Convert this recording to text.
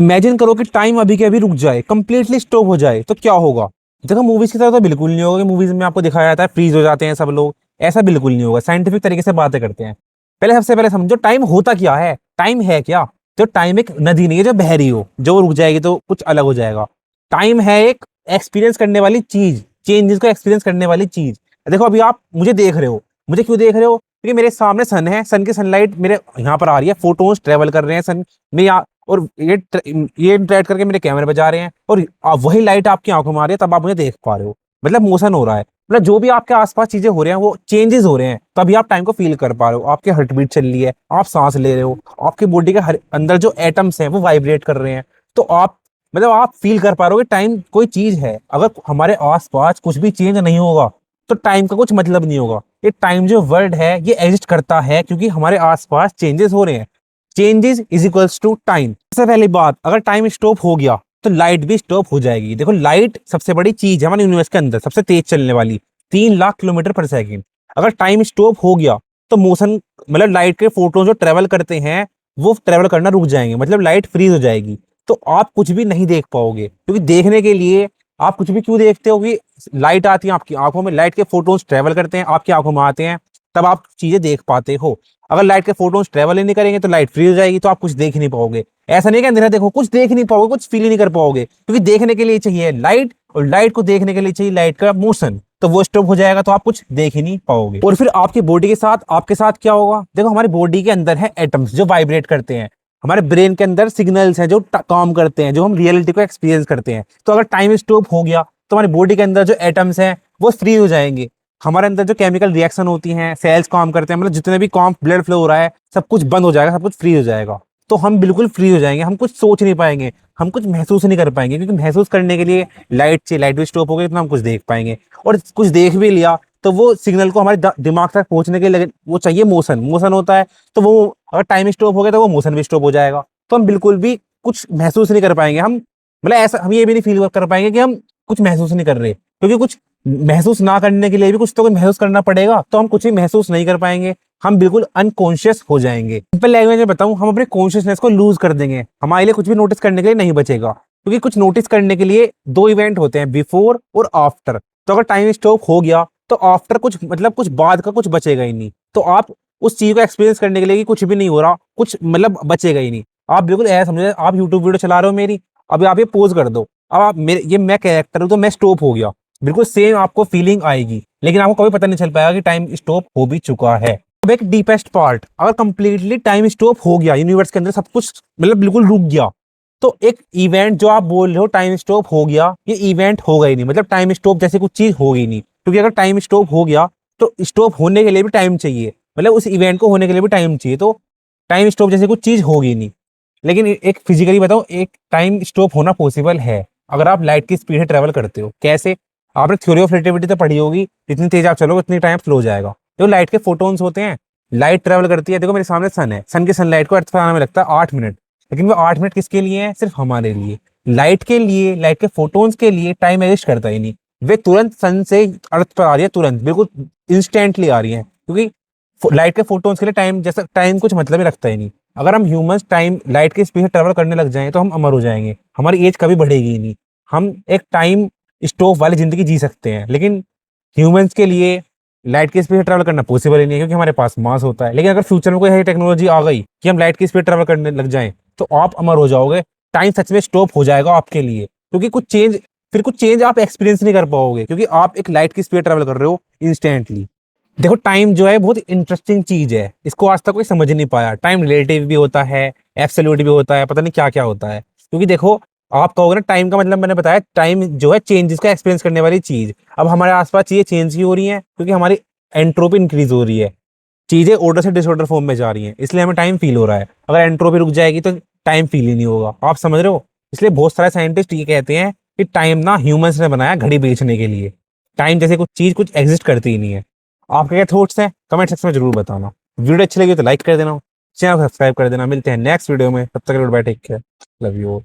Imagine करो कि time अभी के अभी रुक जाए, कंप्लीटली स्टॉप हो जाए, तो क्या होगा। देखो मूवीज की तरह तो बिल्कुल नहीं होगा कि मूवीज में आपको दिखाया जाता है फ्रीज हो जाते हैं सब लोग। ऐसा बिल्कुल नहीं होगा, साइंटिफिक तरीके से बातें करते हैं। पहले सबसे पहले समझो टाइम होता क्या है। टाइम है क्या। तो टाइम एक नदी नहीं है जो बह रही हो, जो रुक जाएगी तो कुछ अलग हो जाएगा। टाइम है एक एक्सपीरियंस करने वाली चीज, चेंजेस को एक्सपीरियंस करने वाली चीज। देखो अभी आप मुझे देख रहे हो, मुझे क्यों देख रहे हो, क्योंकि मेरे सामने सन है, सन की सनलाइट मेरे यहाँ पर आ रही है, फोटोन्स ट्रेवल कर रहे हैं सन में और ये इंटरेक्ट करके मेरे कैमरे पे जा रहे हैं, और वही लाइट आपकी आंखों में आ रही है, तब आप मुझे देख पा रहे हो। मतलब मोशन हो रहा है, मतलब जो भी आपके आसपास चीजें हो रही हैं वो चेंजेस हो रहे हैं, तभी आप टाइम को फील कर पा रहे हो। आपकी हार्ट बीट चल रही है, आप सांस ले रहे हो, आपकी बॉडी के हर अंदर जो एटम्स हैं वो वाइब्रेट कर रहे हैं। तो आप मतलब आप फील कर पा रहे हो कि टाइम कोई चीज है। अगर हमारे आसपास कुछ भी चेंज नहीं होगा तो टाइम का कुछ मतलब नहीं होगा। ये टाइम जो वर्ड है ये एग्जिस्ट करता है क्योंकि हमारे आसपास चेंजेस हो रहे हैं। Changes is equals to time. सबसे पहली बात, अगर टाइम स्टॉप हो गया तो लाइट भी स्टॉप हो जाएगी। देखो लाइट सबसे बड़ी चीज है हमारे यूनिवर्स के अंदर, सबसे तेज चलने वाली, 3 लाख किलोमीटर पर सेकेंड। अगर टाइम स्टॉप हो गया तो मोशन, मतलब लाइट के फोटो जो ट्रेवल करते हैं वो ट्रेवल करना रुक जाएंगे, मतलब लाइट फ्रीज हो जाएगी। तो आप कुछ भी नहीं देख पाओगे, क्योंकि देखने के लिए आप कुछ भी क्यों देखते हो कि लाइट आती है आपकी आंखों में, लाइट के फोटोन्स ट्रेवल करते हैं आपकी आंखों में आते हैं, तब आप चीजें देख पाते हो। अगर लाइट के फोटोन्स ट्रेवल ही नहीं करेंगे तो लाइट फ्री हो जाएगी, तो आप कुछ देख ही नहीं पाओगे। ऐसा नहीं कि अंधेरा देखो, कुछ देख नहीं पाओगे, कुछ फील ही नहीं कर पाओगे, क्योंकि देखने के लिए चाहिए लाइट, और लाइट को देखने के लिए चाहिए लाइट का मोशन। तो वो स्टॉप हो जाएगा तो आप कुछ देख ही नहीं पाओगे। और फिर आपकी बॉडी के साथ आपके साथ क्या होगा। देखो हमारी बॉडी के अंदर है एटम्स जो वाइब्रेट करते हैं, हमारे ब्रेन के अंदर सिग्नल्स हैं जो काम करते हैं, जो हम रियलिटी को एक्सपीरियंस करते हैं। तो अगर टाइम स्टॉप हो गया तो हमारी बॉडी के अंदर जो एटम्स हैं वो फ्री हो जाएंगे। हमारे अंदर जो केमिकल रिएक्शन होती हैं, सेल्स काम करते हैं, मतलब जितने भी काम ब्लड फ्लो हो रहा है सब कुछ बंद हो जाएगा, सब कुछ फ्री हो जाएगा। तो हम बिल्कुल फ्री हो जाएंगे, हम कुछ सोच नहीं पाएंगे, हम कुछ महसूस नहीं कर पाएंगे, क्योंकि महसूस करने के लिए लाइट चाहिए, लाइट भी स्टॉप हो गई तो हम कुछ देख पाएंगे। और कुछ देख भी लिया तो वो सिग्नल को हमारे दिमाग तक पहुंचने के लिए वो चाहिए मोशन, मोशन होता है। तो वो अगर टाइम स्टॉप हो गया तो वो मोशन भी स्टॉप हो जाएगा, तो हम बिल्कुल भी कुछ महसूस नहीं कर पाएंगे। हम मतलब ऐसा हम ये भी नहीं फील कर पाएंगे कि हम कुछ महसूस नहीं कर रहे, क्योंकि कुछ महसूस ना करने के लिए भी कुछ तो कुछ महसूस करना पड़ेगा, तो हम कुछ भी महसूस नहीं कर पाएंगे। हम बिल्कुल अनकॉन्शियस हो जाएंगे। सिंपल लैंग्वेज में बताऊं, हम अपने कॉन्शियसनेस को लूज कर देंगे, हमारे लिए कुछ भी नोटिस करने के लिए नहीं बचेगा। क्योंकि कुछ नोटिस करने के लिए दो इवेंट होते हैं, बिफोर और आफ्टर। तो अगर टाइम स्टॉप हो गया तो आफ्टर कुछ मतलब कुछ बाद का कुछ बचेगा ही नहीं। तो आप उस चीज को एक्सपीरियंस करने के लिए कि कुछ भी नहीं हो रहा, कुछ मतलब बचेगा ही नहीं। आप बिल्कुल ऐसा समझे आप यूट्यूब वीडियो चला रहे हो मेरी, अभी आप ये पोज कर दो, अब आप मेरे ये मैं कैरेक्टर हूं तो मैं स्टॉप हो गया, बिल्कुल सेम आपको फीलिंग आएगी, लेकिन आपको कभी पता नहीं चल पाएगा कि टाइम स्टॉप हो भी चुका है। अब एक डीपेस्ट पार्ट, अगर कंप्लीटली टाइम स्टॉप हो गया, यूनिवर्स के अंदर सब कुछ मतलब बिल्कुल रुक गया, तो एक इवेंट जो आप बोल रहे हो टाइम स्टॉप हो गया, ये इवेंट होगा ही नहीं, मतलब टाइम स्टॉप जैसे कुछ चीज होगी नहीं। क्योंकि अगर टाइम स्टॉप हो गया तो स्टॉप होने के लिए भी टाइम चाहिए, मतलब उस इवेंट को होने के लिए भी टाइम चाहिए, तो टाइम स्टॉप जैसे कुछ चीज होगी नहीं। लेकिन एक फिजिकली बताओ, एक टाइम स्टॉप होना पॉसिबल है अगर आप लाइट की स्पीड से ट्रेवल करते हो। कैसे? आपने थ्योरी ऑफ रिलेटिविटी तो पढ़ी होगी, जितनी तेज आप चलोगे उतनी टाइम फ्लो जाएगा। जो लाइट के फोटोन्स होते हैं, लाइट ट्रेवल करती है, देखो मेरे सामने सन है, सन की सनलाइट को अर्थ पर आने में लगता है 8 मिनट, लेकिन वो 8 मिनट किसके लिए है? सिर्फ हमारे लिए। लाइट के लिए, लाइट के फोटोन्स के लिए टाइम एग्जिस्ट करता ही नहीं। वे तुरंत सन से अर्थ पर आ रही है, तुरंत बिल्कुल इंस्टेंटली आ रही है, क्योंकि लाइट के फोटोन्स के लिए टाइम जैसा टाइम कुछ मतलब ही रखता ही नहीं। अगर हम ह्यूमंस टाइम लाइट की स्पीड से ट्रेवल करने लग जाएं तो हम अमर हो जाएंगे, हमारी एज कभी बढ़ेगी ही नहीं। हम एक टाइम स्टॉप वाली जिंदगी जी सकते हैं, लेकिन ह्यूमंस के लिए लाइट की स्पीड से ट्रैवल करना पॉसिबल ही नहीं है, क्योंकि हमारे पास मास होता है। लेकिन अगर फ्यूचर में कोई ऐसी टेक्नोलॉजी आ गई कि हम लाइट की स्पीड ट्रैवल करने लग जाएं तो आप अमर हो जाओगे, टाइम सच में स्टॉप हो जाएगा आपके लिए, क्योंकि कुछ चेंज आप एक्सपीरियंस नहीं कर पाओगे, क्योंकि आप एक लाइट की स्पीड ट्रैवल कर रहे हो इंस्टेंटली। देखो टाइम जो है बहुत इंटरेस्टिंग चीज है, इसको आज तक कोई समझ नहीं पाया। टाइम रिलेटिव भी होता है, एब्सोल्यूट भी होता है, पता नहीं क्या क्या होता है। क्योंकि देखो आप कहोगे ना टाइम का मतलब, मैंने बताया टाइम जो है चेंजेस का एक्सपीरियंस करने वाली चीज। अब हमारे आसपास चीजें चेंज की हो रही हैं क्योंकि हमारी एंट्रोपी इंक्रीज हो रही है, चीजें ऑर्डर से डिसऑर्डर फॉर्म में जा रही हैं, इसलिए हमें टाइम फील हो रहा है। अगर एंट्रोपी रुक जाएगी तो टाइम फील ही नहीं होगा, आप समझ रहे हो। इसलिए बहुत सारे साइंटिस्ट ये कहते हैं कि टाइम ना ह्यूमंस ने बनाया घड़ी बेचने के लिए। टाइम जैसे कुछ चीज कुछ एग्जिस्ट करती ही नहीं है। आपके क्या थॉट्स हैं कमेंट सेक्शन में जरूर बताना। वीडियो अच्छी लगी तो लाइक कर देना, चैनल सब्सक्राइब कर देना। मिलते हैं नेक्स्ट वीडियो में, तब तक bye, take care, love you.